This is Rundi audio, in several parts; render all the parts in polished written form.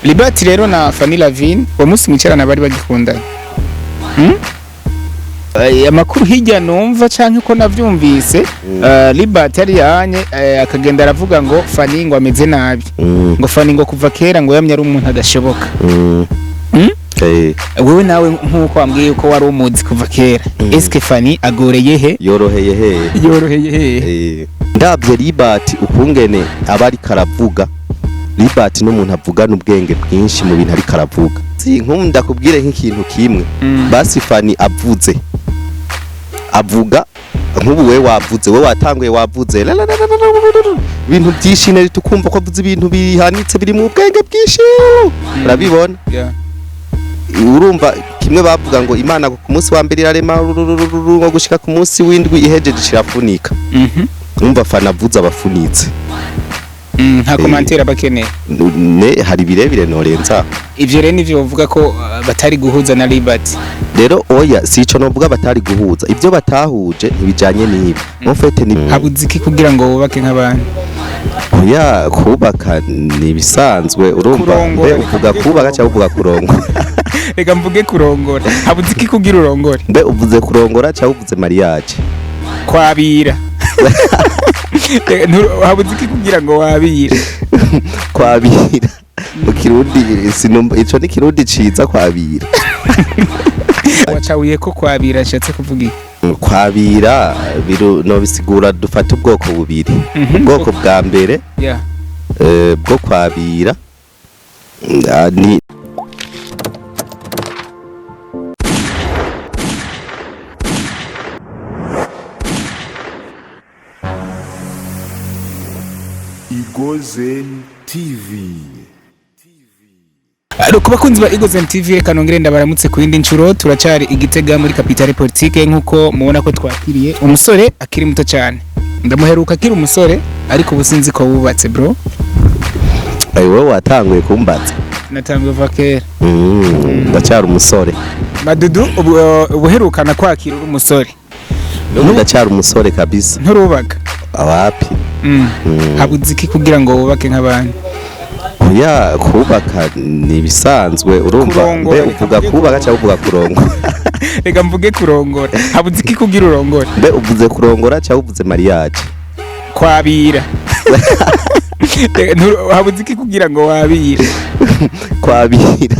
Libert rero na Fanny Lavine uwo munsi mwicarana bari bagikundana. Amakuru hirya numva canke ko navyumvise Libert yari yanye akagenda aravuga ngo Fanny ngo ameze nabi. Ngo Fanny ngo kuva kera ngo yamye ari umuntu adashoboka. Wewe nawe nkuko wambwiye uko wari umuzi kuva kera. Eske Fanny agoreye he? Yoroheye he? Ndabye Libert ukungene abari karavuga. Libert n'umuntu avugana ubwenge bwinshi mu bintu ari karavuga. Sinkunda kubwire nk'ikintu kimwe. Basi Fanny avuga nk'ubu we wavuze we watanguye wavuze ibintu byishine tukumva ko avuze ibintu bihanitse biri mu bwenge bwinshi urabibona urumva kimwe bavuga ngo Imana ku munsi wa mbere irarema ngo gushika ku munsi w'indwi ihejeje cirafunika umva Fanny avuze abafunitse nta commentaire bakeneye ne hari birebire norenza ivyo rero nivyo bavuga ko batari guhuza na Libert. Rero oya sico novuga batari guhuza ivyo batahuje ntibijanye n'ibi mufete ni habuziki kugira ngo wubake nk'abantu. Oya kubaka ni bisanzwe urumva uvuga kubaka cyangwa uvuga kurongora. Reka mvuge kurongora habuziki kugira urongore mbe uvuze kurongora cyangwa uvuze mariage kwabira. Habuziki kugira ngo wabire kwabira mu kirundi sinumva ico ni kirundi ciza kwabira. Wacawiye ko kwabira nshatse kuvuga kwabira no bisigura dufata ubwoko bubiri. Ubwoko bwa mbere bwo kwabira ni Igozen TV. Ku bakunzi ba Igozen TV reka nongere ndabaramutse ku yindi ncuro turacari igitega muri capitale politique nkuko mubona ko twakiriye umusore akiri muto cyane. Ndamuheruka akiri umusore ariko ubusinzi ko wubatse bro. Wowe watanguye kumbatsa. Natanguye vakera. Ndacyari umusore. Madudu ubuherukana kwakira umusore. Ndacyari umusore kabisa. Nturubaga. Awapi. Habuziki kugira ngo wubake nk'abantu. Oya kubaka ni bisanzwe urumva mbe uvuga kubaka cyangwa uvuga kurongora. Reka mvuge kurongora habuziki kugira urongore mbe uvuze kurongora cyangwa uvuze mariage kwabira. Habuziki kugira ngo wabire kwabira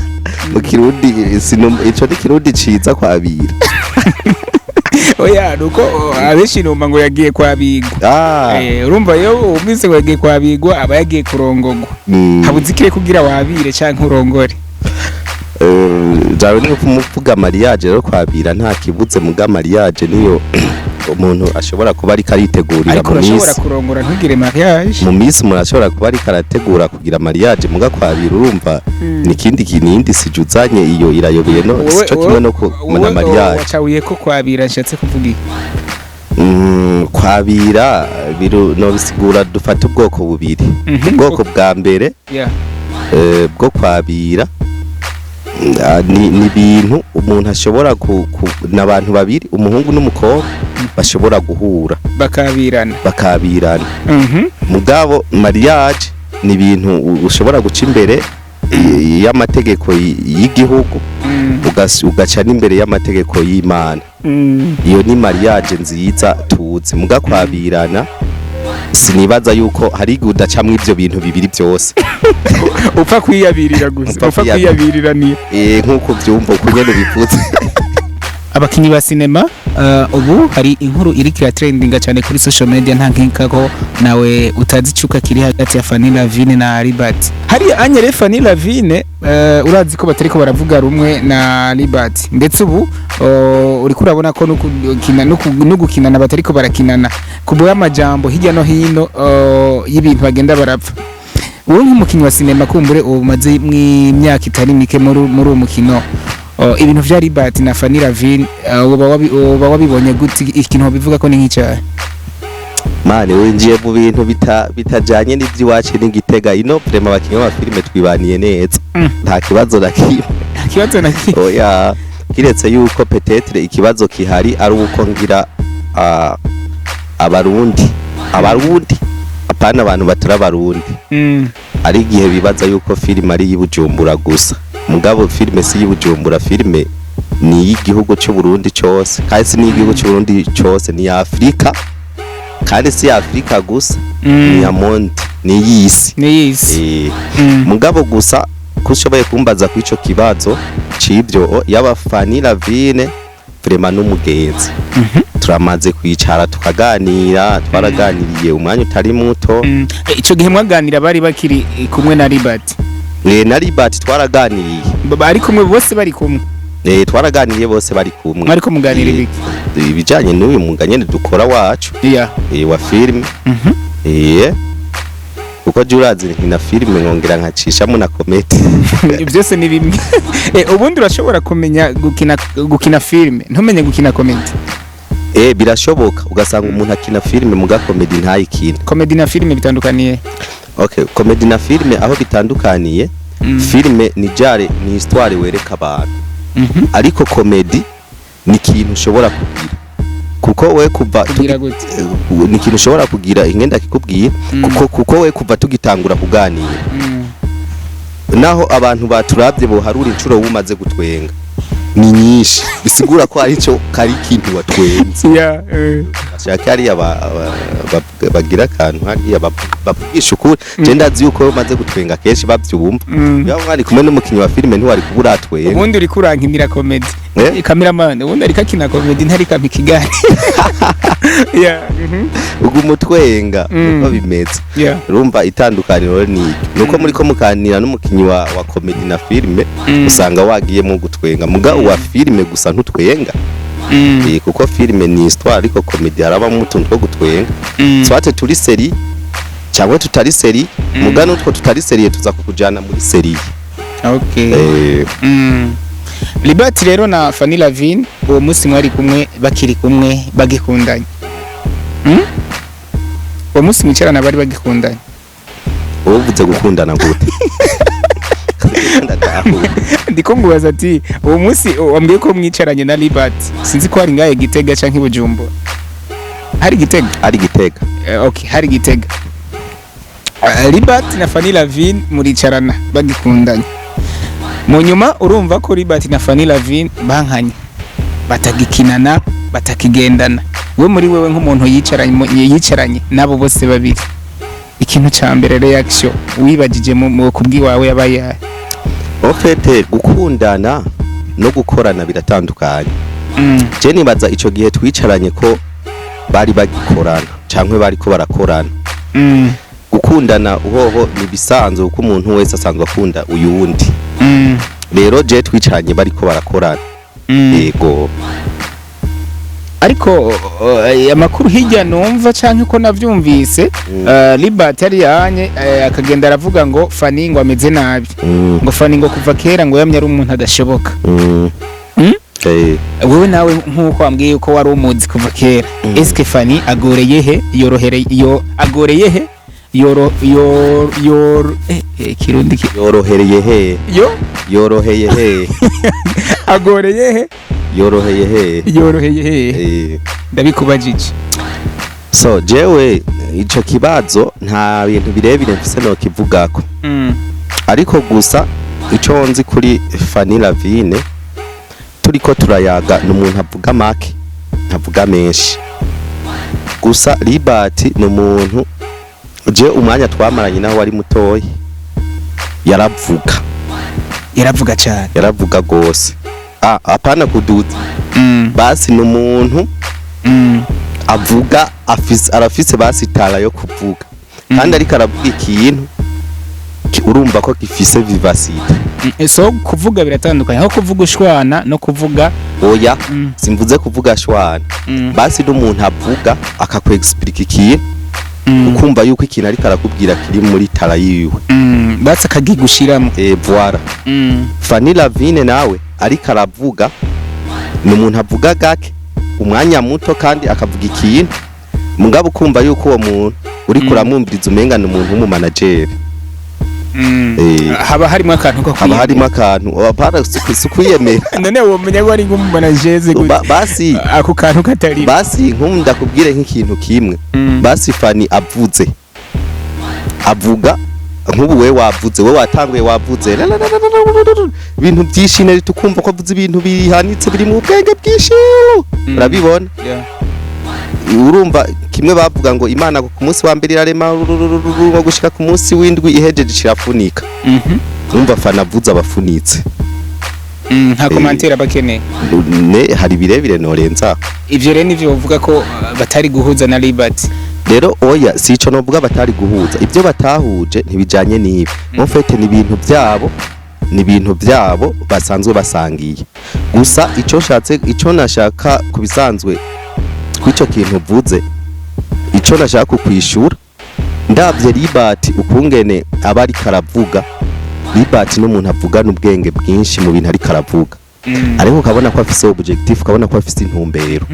mu kirundi sinumva ico ni kirundi ciza kwabira. Oya nuko abeshi numva ngo yagiye kwabigwa. Urumva yo umise ngo yagiye kwabigwa aba yagiye kurongogwa. Habuzikire kugira wabire canke urongore. Jawe ni kumuvuga mariage rero kwabira nta kibuze muga mariage niyo umuntu ashobora kuba ari karitegurira mu misi. Ashobora kurongora ntugire mariage. Mu misi umuntu ashobora kuba ari karategura kugira mariage muga kwabira urumva ni kindi kinindi sijuzanye iyo irayobeye no cyo kimwe no ku mariage. Wacawiye ko kwabira nshatse kuvuga kwabira no bisigura dufata ubwoko bubiri. Ubwoko bwa mbere bwo kwabira ni ibintu umuntu ashobora n'abantu babiri umuhungu n'umukobwa bashobora guhura bakabirana. Mugabo mariage ni ibintu ushobora guca imbere y'amategeko y'igihugu ugaca n'imbere y'amategeko y'Imana. Iyo ni mariage nziza tuzi muga kwabirana sinibaza yuko hari gudacamwe ivyo bintu bibiri byose. Upfa kwiyabirira gusa upfa kwiyabirira ni nkuko byumva kunyene bivuze. Abakinyi ba cinema ubu hari inkuru iri kira trendinga cyane kuri social media nta nkiko nawe utazi cuka kiri hagati ya Fanny Lavine na Libert. Hari anyere Fanny Lavine urazi ko batariko baravuga rumwe na Libert ndetse ubu uri kurabona ko no gukinana batariko barakinana kubo y'amajambo hirya no hino y'ibintu bagenda barapfa. Wowe nk'umukinyi wa cinema kumbure umaze mw'imyaka itari mike muri uwo mukino ibintu vya Libert na Fanny Lavine uba wabibonye gute ikintu bivuga ko ni nk'icyaha? Mane winjiye mu bintu bitajanye n'ivy'iwacu n'igitega ino prema bakinyi ba filime twibaniye neza. Nta kibazo na kimwe. Oya kiretse yuko peut-être ikibazo kihari ari uko ngira abarundi apana abantu batara barundi. ari igihe bibaza yuko filime ari y'Ibujumbura gusa mugabo filime si y'Ibujumbura, filime ni y'igihugu cy'u Burundi cyose kandi si n'igihugu cy'u Burundi cyose, ni Afrika kandi si Afrika gusa, ni ya monde, ni y'isi. Mugabo gusa kushoboye kumbaza ku ico kibazo cibyo yaba Fanny Lavine vraiment n'umugenzi. Turamaze kwicara tukaganira, twaraganiriye umwanya utari muto. Ico gihe mwaganira bari bakiri kumwe na Libert? Na Libert twaraganiriye. Bari kumwe bose bari kumwe? Twaraganiriye bose bari kumwe. Mwariko muganira ibiki? Ibijanye n'uyu munganyene dukora wacu. Wa film. Uko jurazi nkina filime ngongera nkacishamo na comedy. Byose ni bimwe. Ubundi urashobora kumenya gukina filime ntumenye gukina comedy? Birashoboka ugasanga umuntu akina filime muga comedy ntayikina. Comedy na filime bitandukaniye? Okay, comedy na filime aho bitandukaniye, filime ni jare, ni histoire wereka abantu. Ariko comedy ni ikintu ushobora kugira kuko we kuva ni ikintu ushobora kugira ingenda kikubwiye kuko we kuva tugitangura kuganira naho abantu baturabye bo harura incuro wumaze gutwenga ni nyinshi, bisigura ko ari cyo kari kintu watwenze. Ashaka ari bagira kantu hariya bavugisha ukuri. Je ndazi yuko umaze gutwenga kenshi bavyumva. Yaho mwari kumwe n'umukinyi wa filime ntiwari kuburatwenga. Ubundi uri kurankimira comedy. Cameraman ubundi ari kakina comedy ntari kamikigari. Ugu mutwenga uko bimeze. Urumva itandukaniro ni nuko muri ko mukanira n'umukinyi wa comedy na filime usanga wagiye mu gutwenga muga wa filime gusa ntutwenga. Kuko filime ni histoire ariko comedy haraba mu tuntu two gutwenga. Swate turi seri cyangwa tutari seri muga nutwo tutari seri tuza kukujana muri seri. Okay. Libert rero na Fanny Lavine uwo musi mwari kumwe bakiri kumwe bagikundanye. Uwo musi mwicarana bari bagikundanye. Uvuze gukundana gute? Ndiko ngubaza ati uwo musi wambwiye ko mwicaranye na Libert, sinzi ko hari ngaye Gitega canke Bujumbura. Hari Gitega? Ari Gitega. Okay, hari Gitega. Libert na Fanny Lavine muricarana bagikundanye. Mu nyuma urumva ko Libert na Fanny Lavine bankanye, batagikinana, batakigendana. We muri wewe nk'umuntu yicaranye nabo bose babiri, ikintu ca mbere reaction wibagije mu kubwi wawe yabaye? Ofete gukundana no gukorana biratandukanye. Je nibaza ico gihe twicaranye ko bari bagikorana cankwe bari ko barakorana. Gukundana uhoho ni bisanzwe uko umuntu wese asanzwe akunda uyu wundi. Rero je twicaranye bari ko barakorana. Yego. Ariko amakuru hirya numva canke ko navyumvise Libert yari yanye akagenda aravuga ngo Fanny ngo ameze nabi. Ngo Fanny ngo kuva kera ngo yamye ari umuntu adashoboka. Wewe nawe nkuko wambwiye ko wari umuzi kuva kera. Eske Fanny agoreye he? Agoreye he? Kirundi yorohereye he? Yoroheye he? Agoreye he? Yoroheye he? Ndabikubajije. So jewe ico kibazo nta bintu birebire mfise no kivugako. Ariko gusa ico nzi kuri Fanny Lavine turiko turayaga n'umuntu avuga make ntavuga menshi. Gusa Libert n'umuntu je umwanya twamaranye naho wari mutoyi yaravuga cyane, yaravuga gose. Apana kuduza. Basi n'umuntu avuga arafise basi tala yo kuvuga. Kandi ariko aravuga ikintu urumva ko gifise vivacité. So kuvuga biratandukanye aho kuvuga ushwana no kuvuga oya. Simvuze kuvuga shwana. Basi n'umuntu avuga akakwexplica ikintu ukumva yuko ikintu ariko arakubwira kiri muri tala yiwe. Basi akagigushiramo. Voilà. Fanny Lavine nawe ariko aravuga n'umuntu avuga gake umwanya muto kandi akavuga ikintu mugabo ukumva yuko uwo muntu uri kuramwumviriza umenga n'umuntu w'umu manager. Haba harimo akantu ko haba harimo akantu apara sukwiyemera. None uwo menya ko ari nk'umu manager basi ako kantu katari basi nk'umunda kubwire nk'ikintu kimwe. Basi Fanny avuga nk'ubu we wavuze we watanguye wavuze ibintu byishine tukumva ko avuze ibintu bihanitse biri mu bwenge bwinshi urabibona urumva kimwe bavuga ngo Imana ku munsi wa mbere irarema ngo gushika ku munsi w'indwi ihejeje kirafunika urumva Fanny avuze abafunitse nta commentaire abakeneye ne hari birebire norenza ivyo rero nivyo bavuga ko batari guhuza na Libert. Rero oya sico novuga batari guhuza ibyo batahuje ntibijanye n'ibi mufete ni ibintu byabo basanzwe basangiye gusa ico nashaka kubisanzwe kw'ico kintu vuze ico nashaka kukwishura ndavye Libert ukungene abari karavuga Libert n'umuntu avugana ubwenge bwinshi mu bintu ari karavuga ariko ukabona ko afise objectif ukabona ko afise intumbero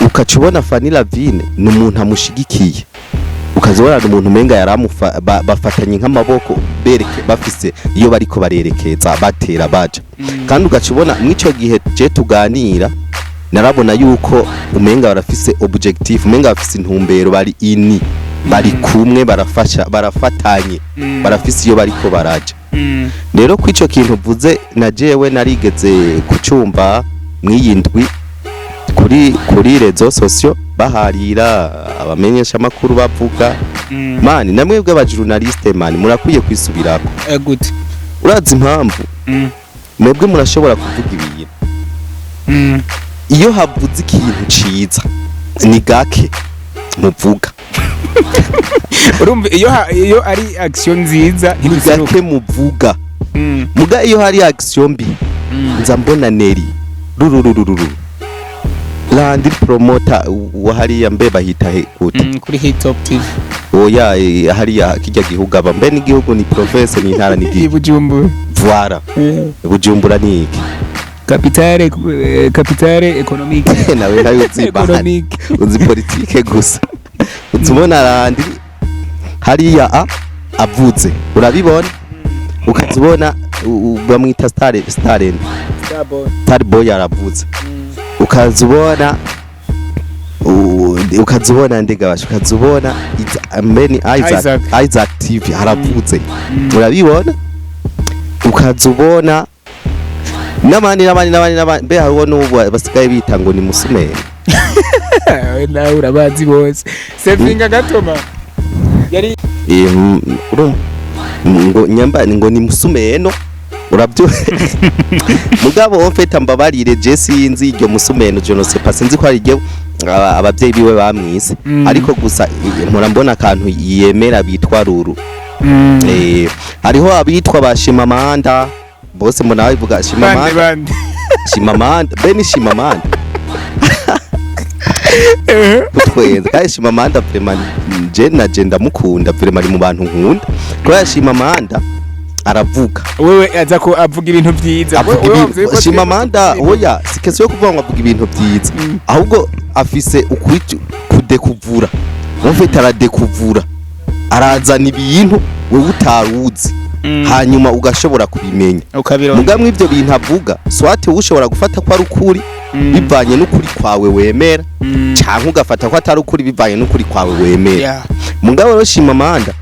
ukacubona Fanny Lavine n'umuntu amushigikiye ukazobona n'umuntu menga yaramufa bafatanye nk'amaboko bereke bafise iyo bariko barerekeza batera baje kandi ugacubona mwico gihe je tuganira narabona yuko umenga barafise objectif umenga bafise intumbero bari kumwe barafatanye barafise iyo bariko baraje rero kw'ico kintu vuze na jewe narigeze kucumva mwiyindwi kuri rezo sosio baharira abamenyesha makuru bavuga mani namwe bw'abajournaliste mani murakwiye kwisubirako gute urazi impamvu mwebwe murashobora kuvuga ibintu iyo havuze ikintu ciza ni gake muvuga urumva iyo ari action nziza ni gake muvuga muga iyo hari action mbi nza mbona neri rururururu Landry promoter wahariya mbe bahita he gute kuri Hit Top TV oya hariya kijya gihuga mbe ni gihugu ni province ni ntara ni Bujumbura Voilà Bujumbura ni iki capitale économique nawe nayo uzi politique gusa uzubona Landry hariya avuze urabibona ukazibona bamwita Starboy yaravuze ukazubona ndegabasha ukazubona Isaac TV haravuze urabibona ukazubona n'abandi mbe hariho n'ubu basigaye bita ngo ni musumeni nawe urabazi bose sevinga gatoma yari ngo nyamba ngo ni musumeno urabyo mugabo ofeta mbabarire Jesse yinzi iryo musumeno je no se pas nzi ko ari ryo abavyeyi biwe bamwise ariko gusa murambona kantu yemera bitwa ruru hariho abitwa bashimamanda bose mbona bavuga shimamanda beni shimamanda utwenze kandi shimamanda vraiment je ndamukunda vraiment ari mu bantu nkunda ko yashimamanda aravuga wewe aza ko avuga ibintu byiza shimamanda oya sikese yo kuvuga ngo avuga ibintu byiza ahubwo afise kudekuvura mufite aradekuvura arazana ibintu wewe utaruzi hanyuma ugashobora kubimenya mugamwe ivyo bintu avuga swate ushobora gufata ko ari ukuri bivanye n'ukuri kwawe wemera cyangwa ugafata ko atari ukuri bivanye n'ukuri kwawe wemera mugabo rero shimamanda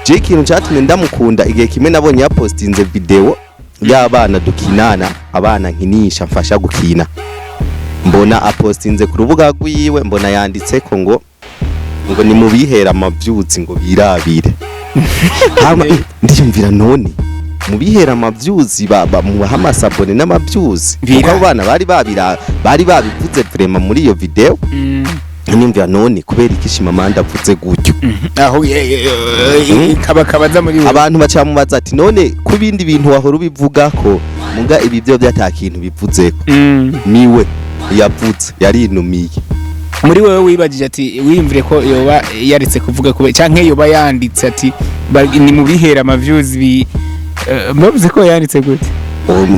je ikintu cyatumye ndamukunda igihe kimwe nabonye yapostinze video y'abana dukinana abana nkinisha mfasha gukina mbona apostinze ku rubuga rwiwe mbona yanditse ko ngo ni mubihera amavyuzi ngo birabire hama ndiyumvira none mubihera amavyuzi mubaha amasabone n'amavyuzi kuko abo bana bari babivuze vraiment muri iyo video nimvya none kubera iki shimamanda avuze gutyo aho kabaza muri abantu bacamubaza ati none ku bindi bintu wahora ubivuga ko muga ibi byo byatakintu bivuzeko niwe yavuze yarinumiye muri wewe wibagije ati wiyumvire ko yoba yaretse kuvuga ko canke yoba yanditse ati ni mu bihera amavyuzi mbavuze ko yanditse gute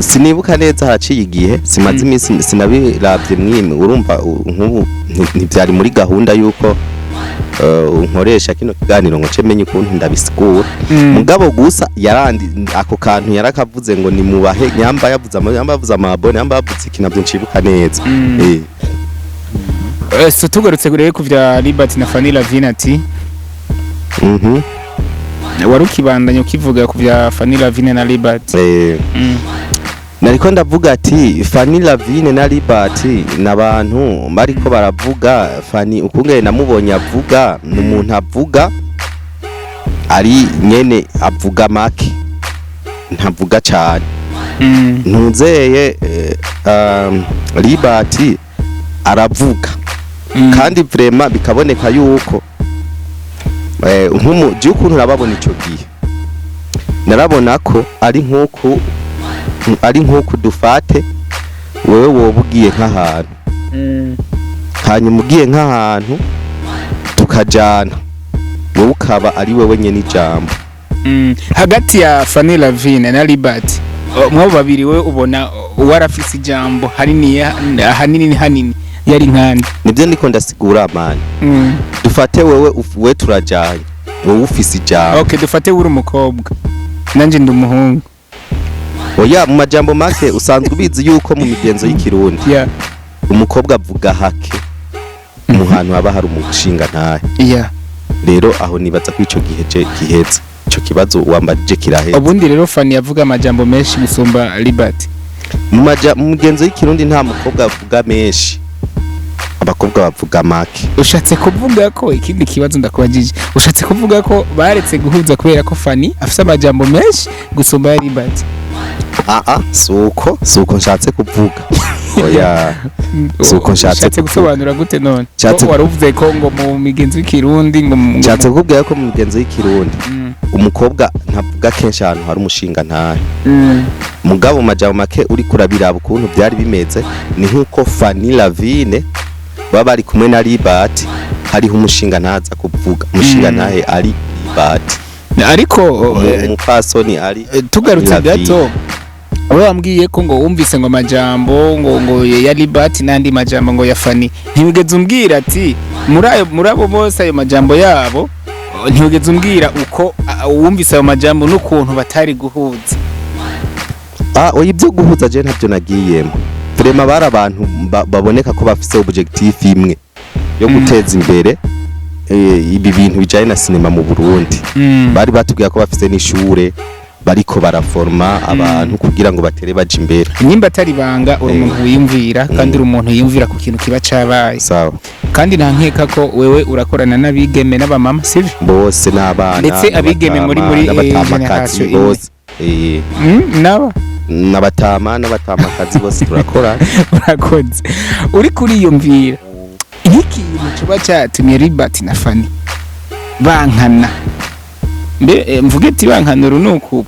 sinibuka neza haraciye igihe simaze iminsi sinabiravye mwime urumva nk'ubu ntivyari muri gahunda yuko nkoresha kino kiganiro ngo cemenye ukuntu ndabisigura mugabo gusa yarandi ako kantu yarakavuze ngo ni mubahe nyamba yavuze amabone nyamba yavuze ikintu ncibuka neza so tugarutse gure ku vya Libert na Fanny Lavine ati warukibandanya ukivuga ku bya Fanny Lavine na Libert. nariko ndavuga ati Fanny Lavine na Libert n'abantu bariko baravuga Fanny ukungene namubonye avuga n'umuntu avuga ari nyene avuga make ntavuga cyane ntuzeye Libert aravuga kandi vraiment bikaboneka yuko nk'umuji ukuntu nababona ico gihe narabona ko ari nk'uko dufate wewe wobugiye nk'ahantu hanyuma ugiye nk'ahantu tukajana wowe ukaba ari wewe nyene ijambo hagati ya Fanny Lavine na Libert mwo babiri we ubona uwarafise ijambo hanini yari nkandi nibyo ndiko ndasigura amani dufate wewe turajanye wowe ufise ijambo okay dufate uri umukobwa nanje ndi umuhungu oya mu majambo make usanzwe ubizi yuko mu migenzo y'ikirundi umukobwa avuga hake mu hantu haba hari umushinga ntahe rero aho nibaza ko ico gihe giheze ico kibazo wambajije kiraheze ubundi rero Fanny yavuga amajambo menshi gusumba Libert mu migenzo y'ikirundi nta mukobwa avuga menshi abakobwa bavuga make ushatse kuvuga ko ikindi kibazo ndakubajije ushatse kuvuga ko baretse guhuza kubera ko Fanny afite amajambo menshi gusumba Libert suko nshatse kuvuga oya suko nshatse gusobanura gute none ko waruvuze ko ngo mu migenzo y'ikirundi ngo nshatse kubwira ko mu migenzo y'ikirundi umukobwa ntavuga kenshi ahantu hari umushinga ntahe mugabo majambo make uri kurabiraba ukuntu byari bimeze ni nkuko Fanny Lavine baba bari kumwe na Libert hariho umushinga ntaza kuvuga umushinga ntahe ari Libert ariko umupasoni ari tugarutse gato wewe wambwiye ko ngo wumvise ngo amajambo ngo ya Libert nandi majambo ngo ya Fanny ntiwigeze umbwira ati muri abo bose ayo majambo yabo ntiwigeze umbwira uko wumvise ayo majambo n'ukuntu batari guhuza oya ibyo guhuza je ntabyo nagiyemo vraiment bari abantu baboneka ko bafise objectif imwe yo guteza imbere ibi bintu bijanye na cinema mu Burundi bari batubwiye ko bafise n'ishure bariko baraforma abantu kugira ngo batere baje imbere nimba atari banga uri umuntu wiyumvira kandi uri umuntu yiyumvira ku kintu kiba cabaye sawa kandi nta nkeka ko wewe urakorana n'abigeme n'abamama sivyo bose n'abana ndetse abigeme muri n'abatamakazi bose n'abatamakazi bose turakora urakoze uri kuriyumvira ikintu kiba cyatumye Libert na Fanny bankana mvuge ati bankana urunuku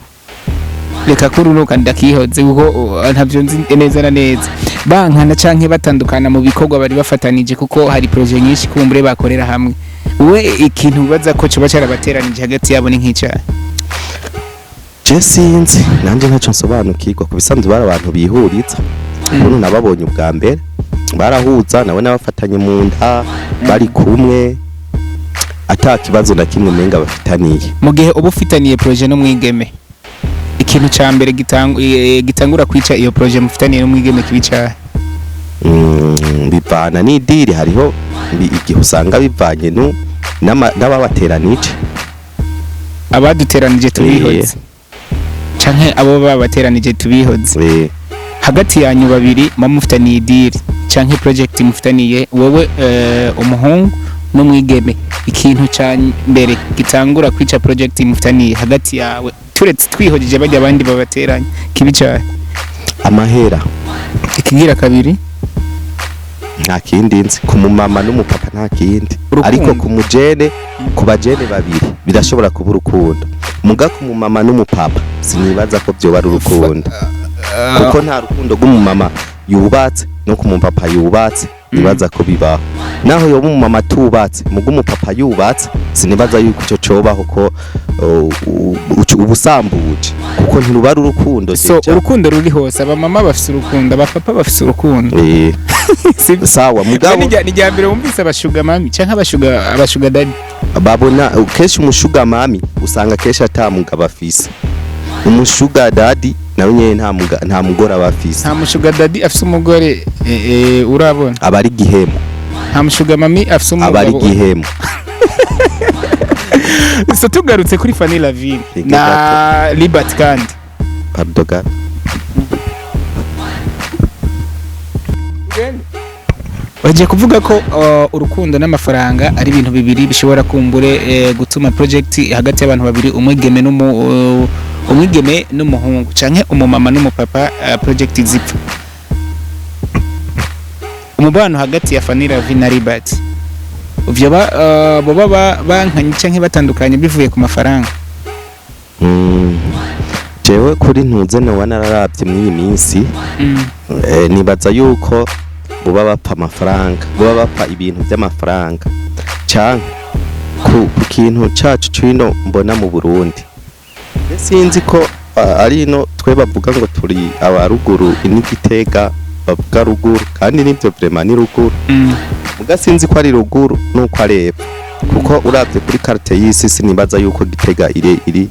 reka kurunuka ndakihoze kuko ntavyo nzi neza na neza bankana canke batandukana mu bikorwa bari bafatanije kuko hari projet nyinshi kumbure bakorera hamwe we ikintu bibaza ko kiba cyarabateranije hagati yabo ni nk'icyaha sinzi nanje ntaco nsobanukirwa ku bisanzwe bari abantu bihuriza umuntu nababonye ubwa mbere barahuza nawe nabafatanye mu nda bari kumwe ata kibazo na kimwe menga bafitaniye mu gihe uba ufitaniye projet no mwigeme ikintu ca mbere gitangura kwica iyo projet mufitaniye no mwigeme kibica bivana n'idiri hariho igihe usanga bivanye n'ababateranije abaduteranije tubihoze canke abo babateranije tubihoze hagati yanyu babiri mufitaniye idiri canke project mufitaniye wowe umuhungu n'umwigeme ikintu ca mbere gitangura kwica project mufitaniye hagati yawe turetse twihojeje bajya abandi babateranye kibicaye amahera ikigira kabiri nta kindi nzi ku mumama n'umupapa nta kindi ariko ku mujene ku bajene babiri birashobora kuba urukundo muga ku mumama n'umupapa sinibaza ko byo bari urukundo kuko nta rukundo rw'umumama yubatse no ku mupapa yubatse nibaza ko bibaho naho yo umumama tubatse muga umupapa yubatse sinibaza yuko ico cobaho ko ubusambuje kuko ntirubara urukundo so urukundo ruri hose abamama bafise urukundo abapapa bafise urukundo sawa mugabo ni jambere wumvise abashuga mami canke abashuga daddy babona keshi umushuga mami usanga keshi atamugabo afise umushuga daddy nawe nyene nta mugore abafise nta mushuga daddy afise umugore urabona abari gihemo nta mushuga mami afise umugabo abari gihemo so tugarutse kuri Fanny Lavine na Libert kandi Pardon. bagiye kuvuga ko urukundo n'amafaranga ari ibintu bibiri bishobora kumbure gutuma project hagati y'abantu babiri umwigeme n'umuhungu canke umumama n'umupapa project zipfa. Umubano hagati ya Fanny Lavine na Libert uvyo boba bankanye canke batandukanye bivuye ku mafaranga. Jewe kuri ntuze no wanararavye muri minsi nibaza yuko buba bapfa amafaranga, buba bapfa ibintu by'amafaranga canke ku kintu cacu cino mbona mu Burundi. Sinzi ko ari no twe bavuga ngo turi abaruguru inigitega bavuga ruguru kandi nivyo vraiment ni ruguru. Muga sinzi ko ari ruguru nuko ari epfo kuko uravye kuri carte y'isi sinibaza yuko Gitega ari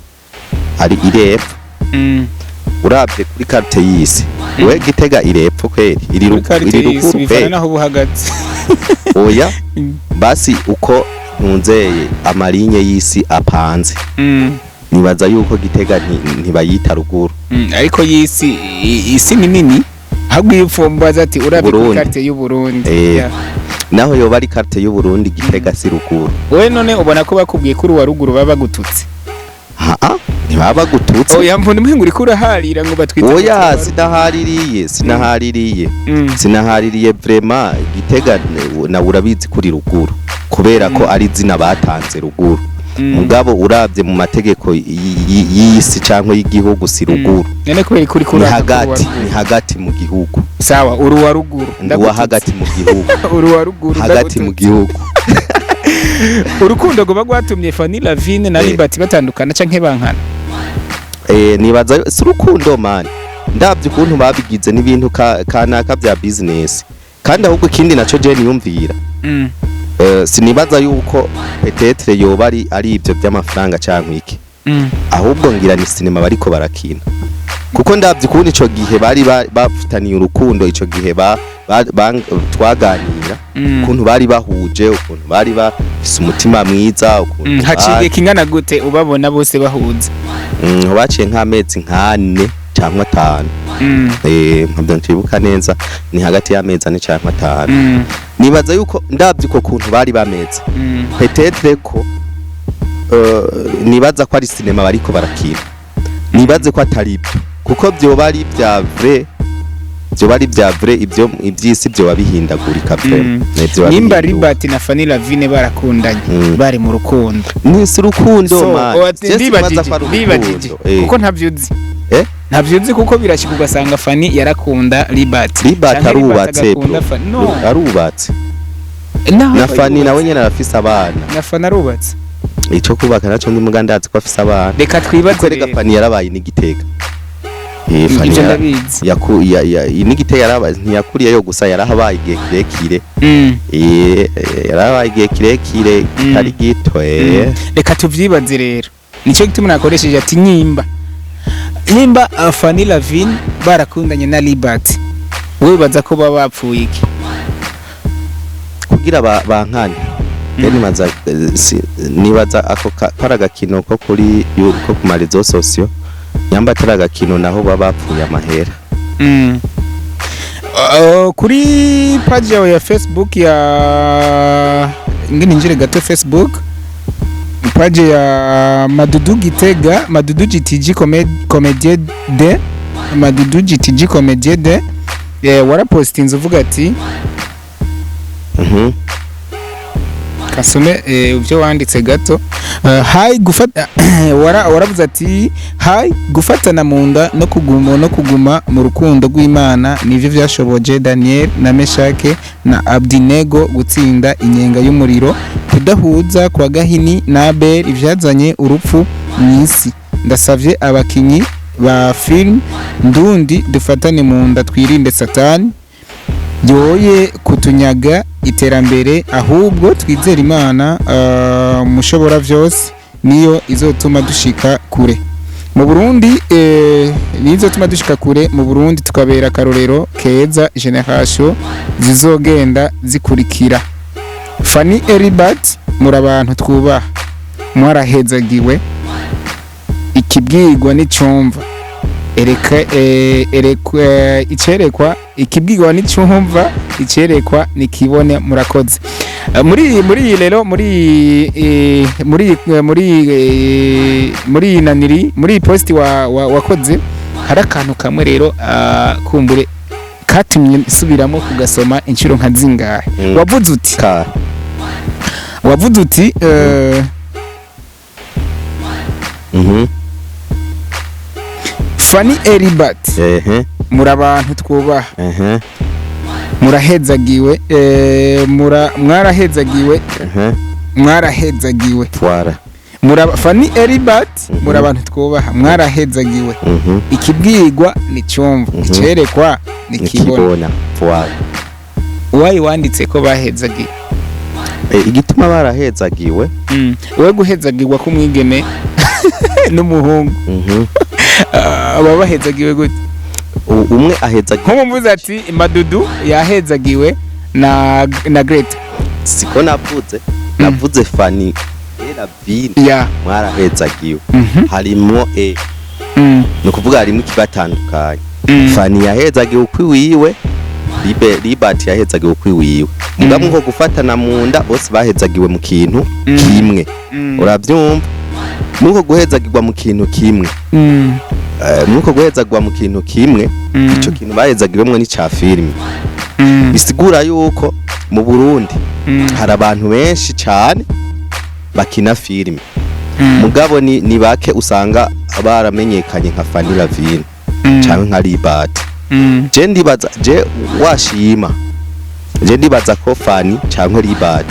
epfo. Uravye kuri carte y'isi we Gitega irepfo kweli iri ruguru bivana naho buhagaze. Oya basi uko ntunzeye amalinye y'isi apanze nibaza yuko Gitega ntibayita ruguru ariko isi ni nini ahubwo yipfumbaza ati uravye kuri carte y'u Burundi naho yoba ari carte y'u Burundi Gitega si ruguru. We none ubona ko bakubwiye kuri wa ruguru baba gututse ntibaba gututse. Oya mbona umwe nguri kuraharira ngo batwite. Oya sinahaririye vraiment Gitega na urabizi kuri ruguru kubera ko ari zina batanze ruguru. Mugabo uravye mu mategeko y'isi canke y'igihugu si ruguru. Nene kubera kuri ni hagati mu gihugu. Sawa uruwa ruguru ndaguwa hagati mu gihugu. Uruwa ruguru hagati mu gihugu. Urukundo goba gwatumye Fanny Lavine na Libert batandukana canke bankana. Nibaza si urukundo man ndavye ukuntu babigize n'ibintu kanaka bya business kandi ahubwo ikindi naco je niyumvira sinibaza yuko peut-être yoba ari ivyo by'amafaranga canke iki ahubwo ngira ni cinema bariko barakina kuko ndavye ukuntu ico gihe bari bafitaniye urukundo ico gihe twaganira ukuntu bari bahuje ukuntu bari bafise umutima mwiza ukuntu haciye kingana gute ubabona bose bahuza baciye nk'amezi 4 cyangwa 5 nkabyo ntibuka neza ni hagati y'amezi 4 cyangwa 5 nibaza yuko ndavye uko kuntu bari bameze peut-être ko nibaza ko ari cinema bariko barakina nibaze ko atari ibyo kuko byo bari bya vrai ibyo ibyisi byo babihindagurika nimba Libert na Fanny Lavine barakundanye bari mu rukundo ni si rukundo bibajije kuko ntavyuzi ntavyuzi kuko birashika ugasanga Fanny yarakunda Libert arubatse arubatse na Fanny nawe nyene arafise abana na Fanny arubatse ico kubaka naco ndi mugandazi ko afise abana reka twibaze reka Fanny yarabaye n'igitega Fanny ndabizi inigitega yarabaye ntiyakuriye yo gusa yarahabaye igihe kirekire yarabaye igihe kirekire ari gito reka tuvyibaze rero nico gituma nakoresheje ati nimba Fanny Lavine barakundanye na Libert wewe baza ko baba bapfuye iki kugira bankane nibaza ako paragakino ko kuri ko ku marezo sosio nyamba taragakino naho baba bapfuye amahera kuri page ya Facebook ya nginjire gato Facebook page ya Madudu Gitega Madudu GTG Comedie de Madudu GTG Comedie de warapostinze uvuga ati kasome uvyo wanditse gato hi gufata waravuze ati hi gufatana munda no kuguma mu rukundo rw'Imana nivyo vyashoboje Daniel na Meshake na Abdinego gutsinda inyenga y'umuriro kudahuza kwa Gahini na Abel ivyazanye urupfu mwisi ndasavye abakinyi ba film ndundi dufatane munda twirinde satani yoye kutunyaga iterambere ahubwo twizera Imana mushobora vyose niyo izotuma dushika kure mu Burundi nizotuma dushika kure mu Burundi tukabera karorero keza generation zizogenda zikurikira Fanny Libert muri abantu twubaha mwarahezagiwe ikibwirwa n'icumva icerekwa ikibwirwa n'icumva icerekwa nikibone murakoze. Muri rero muri naniri muri post wakoze hari akantu kamwe rero kumbure katumye subiramo kugasoma inshuro nka zingahe. Wavuze uti Fanny Libert muri abantu twubaha murahezagiwe mwarahezagiwe Fanny Libert muri abantu twubaha mwarahezagiwe ikibwirwa n'icumva icerekwa nikibona. Wayi wanditse ko bahezagiwe igituma barahezagiwe we guhezagirwa k'umwigeme n'umuhungu aba bahezagiwe gute? Umwe ahezagiwe nko mvuze ati Madudu yahezagiwe na Greta siko navuze Fanny Lavine mwarahezagiwe harimo no kuvuga harimo ikibatandukanye. Fanny yahezagiwe ukwiwiwe Libert yahezagiwe ukwiwiwe mugabo nko gufatana mu nda bose bahezagiwe mu kintu kimwe urabyumva. Nuko guhezagirwa mu kintu kimwe nuko guhezagirwa mu kintu kimwe ico kintu bahezagiwemwe ni ca filime. Bisigura yuko mu Burundi hari abantu benshi cyane bakina filime mugabo ni bake usanga baramenyekanye nka Fanny Lavine cyangwa nka Libert. Je ndibaza ko Fanny cyangwa Libert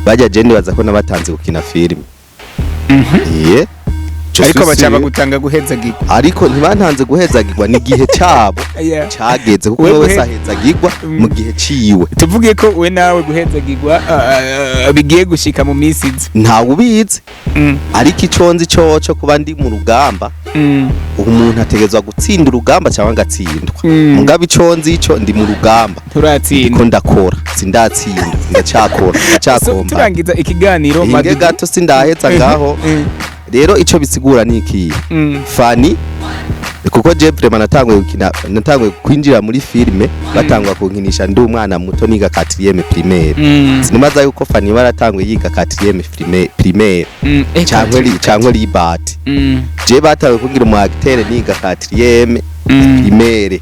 bajya je ndibaza ko nabatanze gukina filime. Ariko bacaba gutanga guhezagirwa ariko ntibantanze guhezagirwa ni gihe cyabo cyageze kuko wese ahezagirwa mu gihe ciwe. Tuvuge ko we nawe guhezagirwa bigiye gushika mu misizi ntawe ubizi ariko iconzi cyo kuba ndi mu rugamba umuntu ategezwa gutsinda urugamba cyangwa agatsindwa. Mugabe iconzi ico ndi mu rugamba turatsinda ndakora sindatsinda ndacyakora ndacyakomba. Turangiza ikiganiro Madudu gato sindaheza ngaho rero ico bisigura niki Fanny kuko je vraiment natangwe kwinjira muri filime batangwa kunkinisha ndi umwana muto niga 4e primaire. Sinimaza yuko Fanny baratangwe yiga 4e primaire cyangwa Libert je batawe kungira mu acteur niga 4e primaire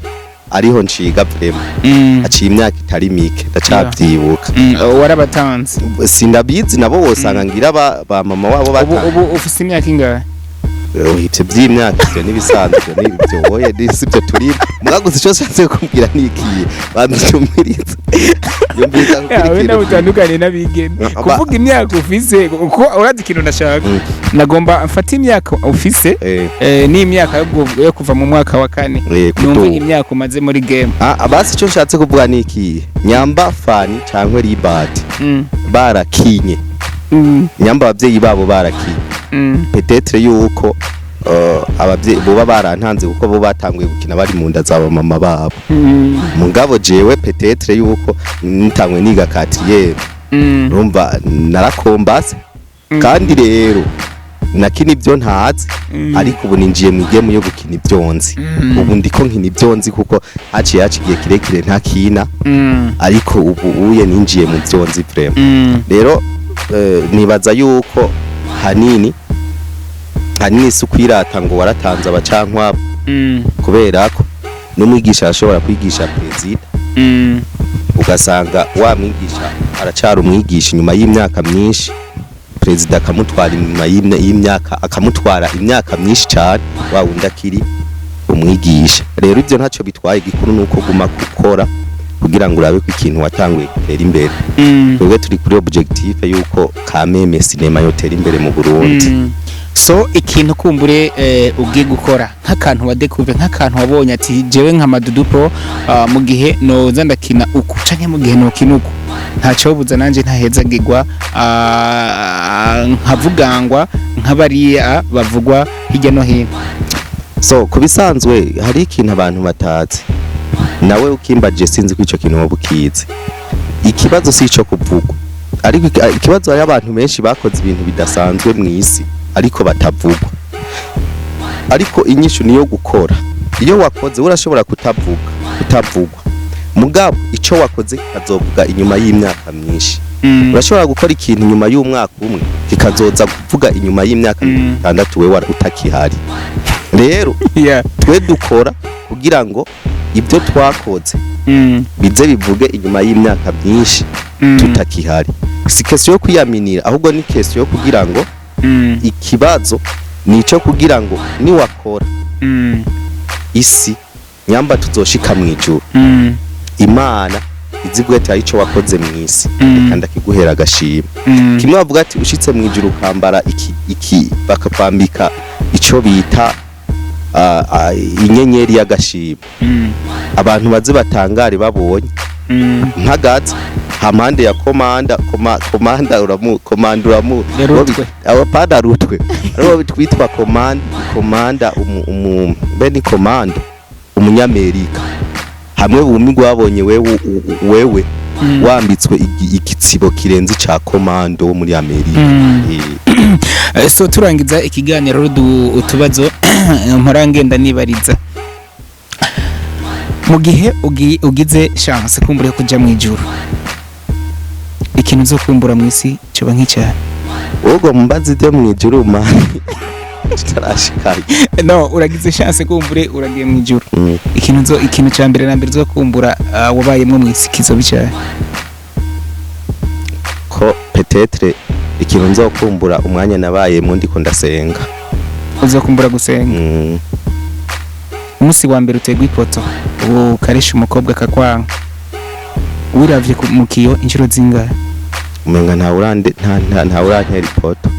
ariho nshiga vraiment aciye imyaka itari mike ndacabyibuka. Warabatanze sindabizi nabo wosanga ngira ba mama wabo batanze. Ubu ufise imyaka ingahe? Uhite by'imyaka byo nibisanzwe n'ibyo oye disibyo turi mwaguze cyo sanze kumbwira nikiye bandumiriza yumvira ko nawe utandukanye n'abigeme kuvuga imyaka ufise uko urazi ikintu nashaka nagomba mfata imyaka ufise n'imyaka yo kuva mu mwaka wa 4 numva imyaka umaze muri game. Abasi cyo nshatse kuvuga nikiye nyamba Fanny cyangwa Libert barakinye nyamba abavyeyi babo barakinye peut-être yuko abavyeyi bo barantanze kuko bo batanguye gukina bari mu nda zaba mama babo mugabo jewe peut-être yuko nitangwe niga 4e rumva narakombase kandi rero nakina ibyo ntazi ariko ubu ninjiye mu game yo gukina ibyonzi ubu ndiko nkina ibyonzi kuko haciye haciye kirekire ntakina ariko ubu uye ninjiye mu byonzi vraiment. Rero nibaza yuko hanini sukwirata ngo waratanze abacankwa kubera ko n'umwigisha ashobora kwigisha president ugasanga wa mwigisha aracara umwigisha nyuma y'imyaka myinshi president akamutwara nyuma y'imyaka akamutwara imyaka myinshi cyane wa undakiri umwigisha. Rero ibyo ntacyo bitwaye gikuru nuko guma gukora kugira ngo urabe ko ikintu watanguye gutera imbere. Twebwe turi kuri objectif yuko kameme sinema yotera imbere mu Burundi. So ikintu kumbure ugiye gukora nk'akantu wadekuve nk'akantu wabonye ati jewe nka Madudu Pro mu gihe noza ndakina uku canke mu gihe nokina uku ntacyo buza nanje ntahezagirwa nkavugangwa nk'abariya bavugwa hirya no hino. So kubisanzwe hari ikintu abantu batazi nawe ukimbaje sinzi ko ico kintu wabukize ikibazo si ico kuvugwa ariko ikibazo hari abantu benshi bakoze ibintu bidasanzwe mu isi ariko batavugwa, ariko inyishu niyo gukora. Iyo wakoze urashobora kutavugwa mugabo ico wakoze kikazovuga inyuma y'imyaka myinshi. Urashobora gukora ikintu inyuma y'umwaka umwe kikazoza kuvuga inyuma y'imyaka 6 wewe utakihari. Rero twe dukora kugira ngo ibyo twakoze bize bivuge inyuma y'imyaka myinshi tutakihari. Si kesyo yo kwiyaminira ahubwo ni kesyo yo kugira ngo ikibazo nico kugira ngo ni wakora isi nyamba tuzoshika mwijuru. Imana izibwete arico wakoze mwisi kandi akiguhera agashima. Kimwe bavuga ati ushitse mwijuru kambara iki bakakwambika ico bita inyenyeri y'agashima. Abantu baze batangare babonye mpagaze hamande ya komanda uramu abapada rutwe abo bitwitwa komanda beni komando umunyamerika hamwe bumi gwabonye wewe wambitswe igitsibo kirenze ca komando wo muri Amerika. So turangiza ikiganiro utubazo mporangenda nibariza mu gihe ugize chance kumbure kuja mu ijuru, ikintu zo kumbura mu isi cyoba nk'icyaha ubwo mbazi byo mu ijuru mani tarashikaye. No, uragize chance kumbure uragiye mu ijuru, ikintu cya mbere na mbere zo kumbura wabayemwe mu isi kizo bicyaha ko peut-être ikintu nzo kumbura umwanya nabaye mu ndiko ndasenga. Uzo kumbura gusenga. Umunsi wa mbere utegwa ipoto ukaresha umukobwa akakwanga, wiravye mu kiyo inshuro zingahe? Umenga nta urantera ipoto.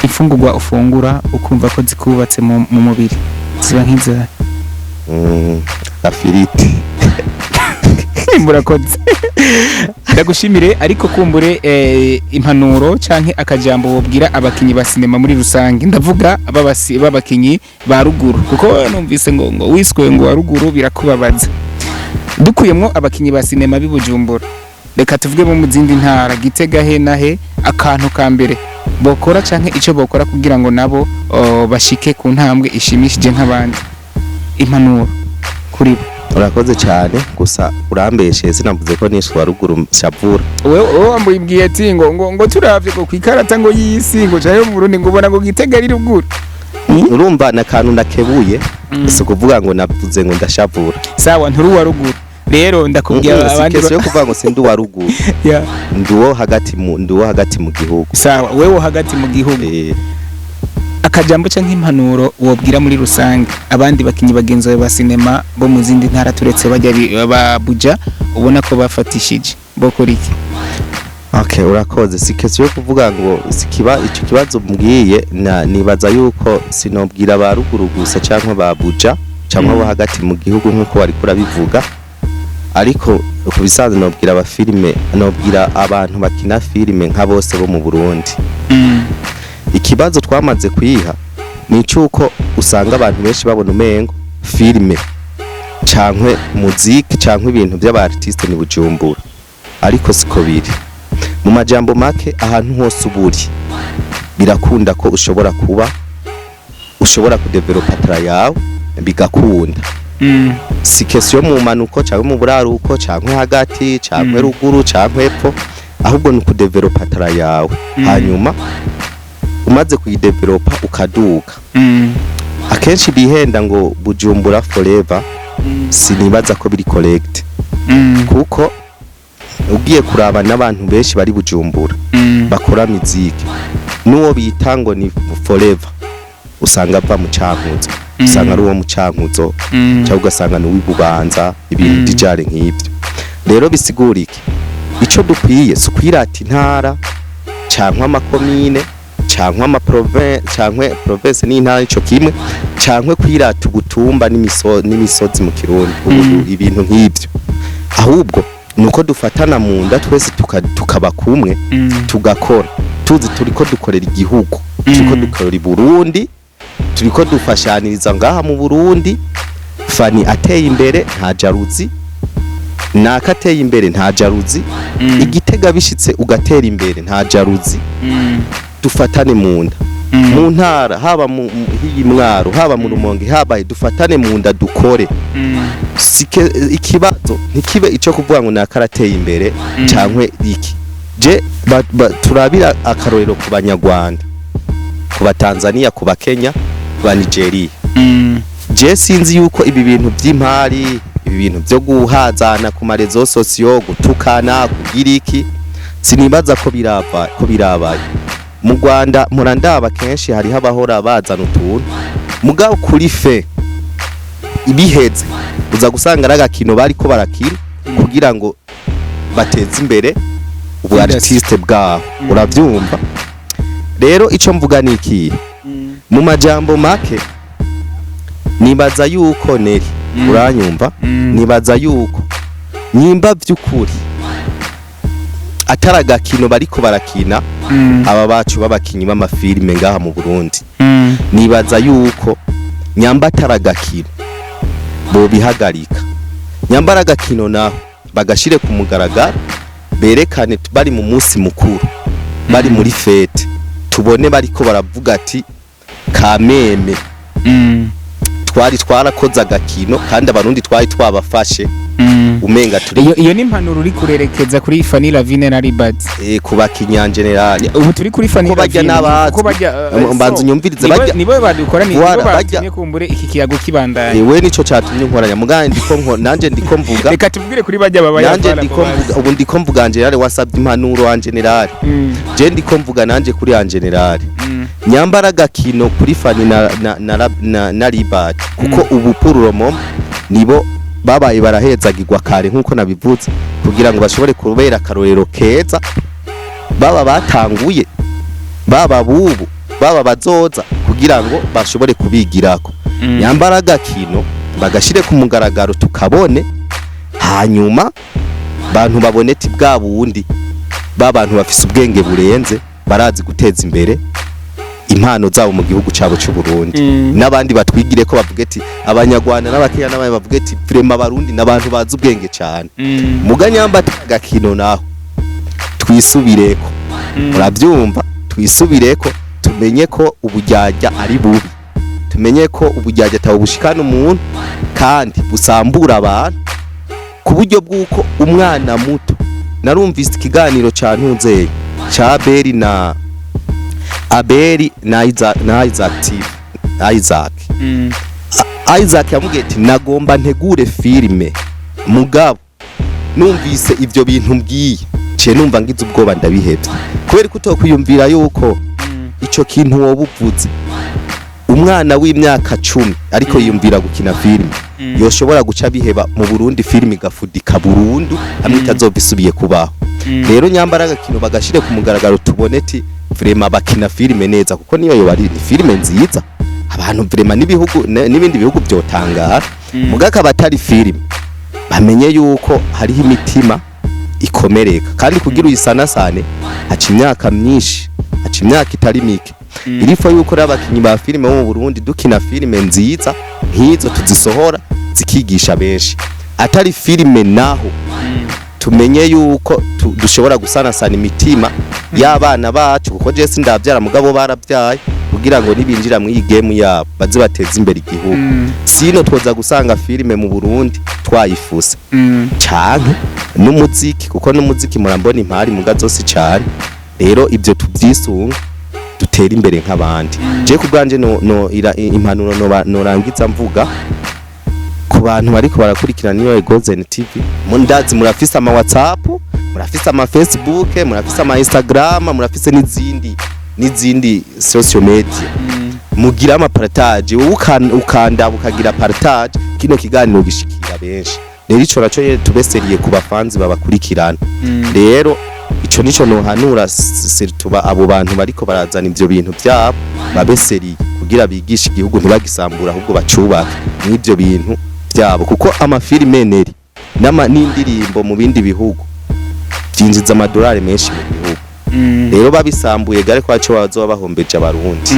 Ifungurwa ufungura ukumva ko zikubatse mu mubiri ziba nk'iza afiriti. Murakoze. Ndagushimire, ariko kumbure impanuro canke akajambo wobwira abakinyi ba sinema muri rusange, ndavuga babakinyi ba ruguru kuko numvise ngo wiswe ngo ruguru birakubabaza. Dukuyemwo abakinyi ba sinema bibujumbura, reka tuvuge mu zindi ntara Gitega he nahe, akantu ka mbere bokora canke ico bokora kugira ngo nabo bashike ku ntambwe ishimishije nk'abandi, impanuro kuri bo. Urakoze cyane, gusa urambeshe sinavuze ko niswa ruguru shavura. Wewe wambwiye ati ngo turavye ko kwikarata ngo yisi ngo cyayo mu Burundi ngo ubona ngo Gitega ari ruguru. Urumva na kantu nakebuye si kuvuga ngo navuze ngo ndashavura. Sawa, nturi wa ruguru. Rero ndakubwira abandi cyo kuvuga ngo sindu wa ruguru. Nduwo hagati mu gihugu. Sawa, wewe hagati mu gihugu. Akajambo canke impanuro wobwira muri rusange abandi bakinyi bagenzi ba sinema bo mu zindi ntara turetse bajya babuja ubona ko bafatishije bokora iki? Okay, urakoze. Sikese yo kuvuga ngo icyo kibazo mbwiye nibaza yuko sinobwira ba ruguru gusa canke babuja cyangwa bo hagati mu gihugu nkuko wari kurabivuga, ariko ku bisanzwe nobwira aba filme, nobwira abantu bakina filme nka bose bo mu Burundi. Ikibazo twamaze kwiha ni cyuko usanga abantu benshi babona umengo filme cankwe muziki cankwe ibintu by'abartiste ni Bujumbura, ariko siko biri. Mu majambo make ahantu hose uburi birakunda ko ushobora kudevelopa tara yawe bigakunda. Si kesyo mu manuko cyangwa mu buraruko cankwe hagati cankwe ruguru cankwe epfo, ahubwo ni kudevelopa tara yawe. Hanyuma umaze kuyidevelopa ukaduka. Akenshi bihenda ngo Bujumbura forever, sinibaza ko biri correct. Kuko ugiye kuraba n'abantu benshi bari Bujumbura bakora muziki nuwo bita ngo ni forever, usanga ava mu Cankuzo, usanga ari uwo mu Cankuzo cyangwa ugasanga ni wibubanza ibintu dijare nk'ibyo. Rero bisigura iki? Ico dukwiye sukwirata intara cyangwa amakomine cyangwa province n'intara ico kimwe, cyangwa kwirata ubutumba n'imisozi mu Kirundi ibintu nk'ibyo. Ahubwo nuko dufatana mu nda twese tukaba kumwe tugakora tuzi turiko dukorera igihugu, turiko dukorera i Burundi, turiko dufashaniriza ngaha mu Burundi. Fanny ateye imbere nta jaruzi, nakateye imbere nta jaruzi igitega bishitse ugatera imbere nta jaruzi dufatane mu nda mu ntara haba mu Mwaro haba mu Rumonge haba dufatane mu nda dukore ikibazo ntikibe ico kuvuga ngo nakarateye imbere cankwe iki je turabira akarorero ku Banyarwanda ku Batanzania ku Bakenya ku Nigeria je sinzi yuko ibi bintu by'impari ibi bintu byo guhazana ku marezo sosiyo gutukana kugira iki sinibaza ko birabaye mu Rwanda murandaba kenshi hari habahora bazana utuntu mugabo kuri fe ibiheze uza gusanga aragakino bariko barakira kugira ngo bateze imbere ubu artiste bwaho uravyumva rero ico mvuga niki mu majambo make nibaza yuko neri uranyumva nibaza yuko nyimba vy'ukuri ataragakino bariko barakina aba bacu babakinyi b'amafilime ngaha mu Burundi nibaza yuko nyamba ataragakino bo bihagarika nyambara agakino naho bagashire ku mugaragaro berekane bari mu munsi mukuru bari muri fete tubone bariko baravuga ati kameme twarakoze agakino kandi abarundi twari twabafashe umenga turi iyo ni impanuro uri kurerekeza kuri Fanny Lavine na Libert kuba kinyangenerali ubu turi kuri Fanny Lavine ko bajya mbanza nyumvirize bajya nibo badukora ni nibo batumye kumbure iki kiyago kibandanye we nico catumye nkoranya mugandi ndiko nanje ndiko mvuga reka tubwire kuri bajya baba nanje ndiko mvuga ubu ndiko mvuga generali wasabye impanuro wa generali je ndiko mvuga nanje kuri ya generali nyambara gakino kuri Fanny na Libert kuko ubu pururomo nibo babaye barahezagirwa kare nkuko nabivuze kugira ngo bashobore kubera akarorero keza baba batanguye baba bubu baba bazoza kugira ngo bashobore kubigirako nyambara gakino bagashire ku mugaragaro tukabone hanyuma bantu baboneti bwa bundi babantu bafise ubwenge burenze barazi guteza imbere impano zabo mu gihugu cabo cy'u Burundi nabandi batwigire ko bavuga ati Abanyarwanda n'Abakenya n'abaye bavuga ati vrema abarundi nabantu bazi ubwenge cyane muganyamba gakino naho twisubireko murabyumva twisubireko tumenye ko ubujyajya ari bubi tumenye ko ubujyajya tawo bushikana umuntu kandi busambura abantu ku buryo bw'uko umwana muto narumvise ikiganiro ca ntunzeye ca Abeli na Isaac yamubwiye ati nagomba ntegure filime mugabo numvise ivyo bintu mbwiye ce numva ngize ubwoba ndabihebye kubera ko utokwiyumvira yuko ico kintu wobuvuze umwana w'imyaka 10 ariko yiyumvira gukina filime yoshobora guca biheba mu Burundi filime igafudika burundu hamwe itazobisubiye kubaho rero nyambara agakino bagashire ku mugaragaro tubone ati vrema bakina filime neza kuko niyo yo bari filime nziza abantu vrema n'ibihugu n'ibindi bihugu byotangara mugaka batari filime bamenye yuko hariho imitima ikomereka kandi kugira uyisanasane haca imyaka myinshi haca imyaka itari mike irifo yuko abakinyi ba filime mu Burundi dukina filime nziza nk'izo tuzisohora zikigisha benshi atari filime naho tumenye yuko dushobora gusanasana imitima y'abana bacu kuko je sindavyara mugabo barabyaye kugira ngo nibinjira mu game yabo baze bateza imbere igihugu sino twoza gusanga filime mu Burundi twayifuse cyane n'umuziki kuko n'umuziki murambona impari mugazose cyane rero ibyo tubyisunga dutera imbere nk'abandi je kubwanje impanuro norangiza mvuga ku bantu bariko barakurikirana niyo Golden TV mundazi murafise ama WhatsApp murafise ama Facebook murafise ama Instagram murafise n'izindi social media mugira ama partage ukanda ukagira partage kino kiganiro gishikira benshi rero ico naco tubeseriye ku bafanzi babakurikirana rero ico nico nohanura tuba abo bantu bariko barazana ivyo bintu byabo babeseriye kugira bigisha igihugu ntibagisambura ahubwo bacubaka n'ivyo bintu byabo kuko amafilime neri n'indirimbo mu bindi bihugu byinjiza amadolari menshi mu gihugu rero babisambuye gare kwaco bazoba bahombeje abarundi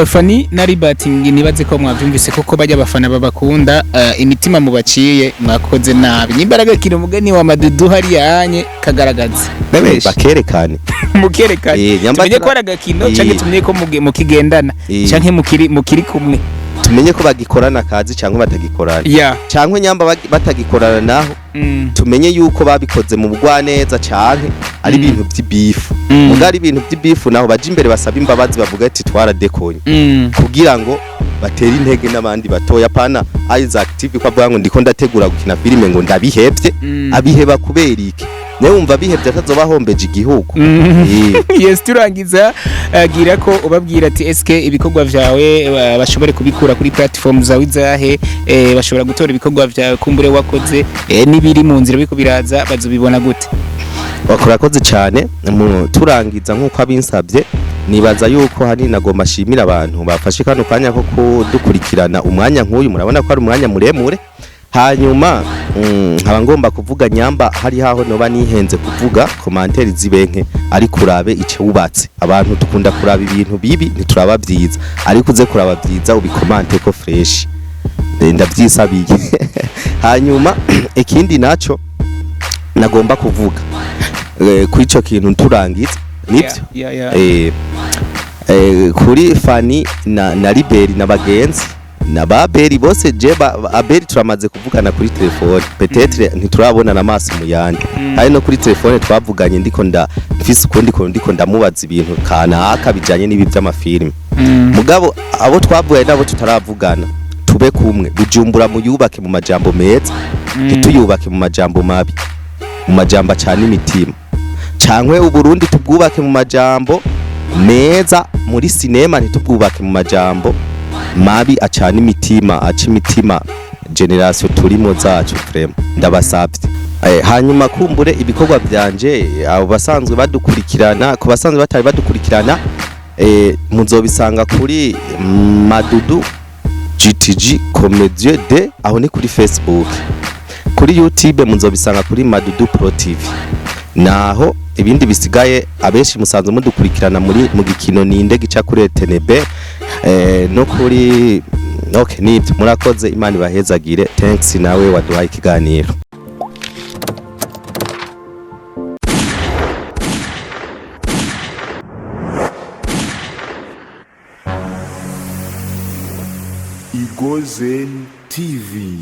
Fanny na Libert nibaze ko mwavyumvise koko bajya abafana babakunda imitima mubaciye mwakoze nabi nimbaraga kino mugani wa madudu hari yanye kagaragaza bakerekane mukerekane tumenye ko aragakino canke tumenye ko mukigendana canke mukiri kumwe tumenye ko bagikorana kazi canke batagikorana canke nyamba batagikorana naho tumenye yuko babikoze mu bugwaneza canke ari ibintu by'ibifu mugari ibintu by'ibifu naho baje imbere basaba imbabazi bavuga ati twaradekonye kugira ngo batera intege n'abandi batoya pana Isaac TV ko avuga ngo ndiko ndategura gukina filime ngo ndabihevye abiheba kubera iki nawe umva bihevye atazobahombeje igihugu yes turangiza gira ko ubabwira ati SK ibikorwa vyawe bashobore kubikura kuri platform zawe zahe bashobora gutora ibikorwa vyawe kumbure wakoze nibiri mu nzira biko biraza bazobibona gute bakurakoze cyane turangiza nkuko abinsabye nibaza yuko hani nagomba shimira abantu bafashe kano kanya ko kudukurikirana umwanya nk'uyu murabona ko ari umwanya muremure hanyuma nkaba ngomba kuvuga nyamba hari haho noba nihenze kuvuga commentaire zibenke ari kurabe ice wubatse abantu tukunda kuraba ibintu bibi ntituraba byiza ariko uze kuraba byiza ubikomante ko fresh ndavyisabiye hanyuma ikindi naco nagomba kuvuga kuri ico kintu turangiza nivyo kuri Fanny na Libert na bagenzi na baberi bose je aberi turamaze kuvugana kuri telefone peut-être ntiturabona na maso muyandi ari no kuri telefone twavuganye ndiko mfise ndiko ndamubaza ibintu kanaka bijanye n'ibi by'amafilme mugabo abo twavuye nabo tutaravugana tube kumwe Bujumbura muyubake mu majambo meza ntituyubake mu majambo mabi mu majambo cyane imitima cankwe uburundi tubwubake mu majambo meza muri sinema ntitubwubake mu majambo mabi acana imitima aca imitima generation turimo zacu frema ndabasabye hanyuma kumbure ibikorwa byanje abo basanzwe badukurikirana ku basanzwe batari badukurikirana muzobisanga kuri Madudu GTG Comedie de aho ni kuri Facebook kuri YouTube muzobisanga kuri Madudu Pro TV naho ibindi bisigaye abenshi musanzwe mudukurikirana mu gikino ninde gica kuri TNB no kuri nibyo murakoze Imana ibahezagire thanks nawe waduhaye ikiganiro Igozen TV.